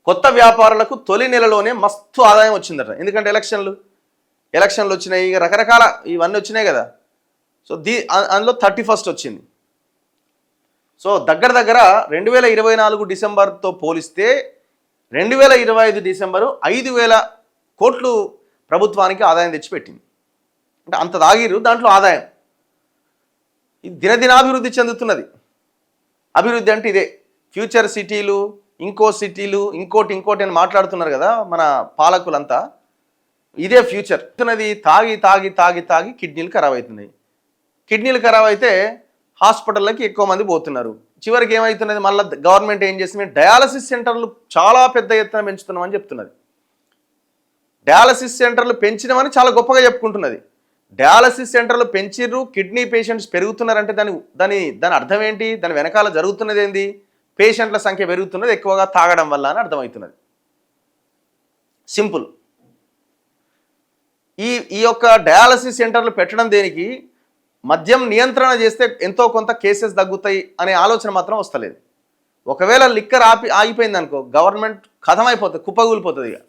కొత్త వ్యాపారులకు తొలి నెలలోనే మస్తు ఆదాయం వచ్చిందట. ఎందుకంటే ఎలక్షన్లు వచ్చినాయి, రకరకాల ఇవన్నీ వచ్చినాయి కదా. సో అందులో 31st వచ్చింది. సో దగ్గర 2024 డిసెంబర్తో పోలిస్తే 2025 డిసెంబరు 5,000 కోట్లు ప్రభుత్వానికి ఆదాయం తెచ్చిపెట్టింది. అంటే అంత తాగిరు, దాంట్లో ఆదాయం ఇది దినదినాభివృద్ధి చెందుతున్నది. అభివృద్ధి అంటే ఇదే. ఫ్యూచర్ సిటీలు, ఇంకో సిటీలు, ఇంకోటి అని మాట్లాడుతున్నారు కదా మన పాలకులంతా. ఇదే ఫ్యూచర్. తాగి తాగి తాగి తాగి కిడ్నీలు ఖరాబ్ అవుతున్నాయి. కిడ్నీలు ఖరాబ్ అయితే హాస్పిటల్లోకి ఎక్కువ మంది పోతున్నారు. చివరికి ఏమవుతున్నది, మళ్ళీ గవర్నమెంట్ ఏం చేస్తుంది, డయాలసిస్ సెంటర్లు చాలా పెద్ద ఎత్తున పెంచుతున్నామని చెప్తున్నది. డయాలసిస్ సెంటర్లు పెంచినామని చాలా గొప్పగా చెప్పుకుంటున్నది. డయాలసిస్ సెంటర్లు పెంచిర్రు, కిడ్నీ పేషెంట్స్ పెరుగుతున్నారంటే దాని అర్థం ఏంటి? దాని వెనకాల జరుగుతున్నది ఏంది? పేషెంట్ల సంఖ్య పెరుగుతున్నది ఎక్కువగా తాగడం వల్ల అని అర్థమవుతున్నది. సింపుల్. ఈ యొక్క డయాలసిస్ సెంటర్లు పెట్టడం దేనికి? మద్యం నియంత్రణ చేస్తే ఎంతో కొంత కేసెస్ తగ్గుతాయి అనే ఆలోచన మాత్రం వస్తలేదు. ఒకవేళ లిక్కర్ ఆగిపోయింది అనుకో, గవర్నమెంట్ కథమైపోతుంది, కుప్పగూలిపోతుంది. ఇక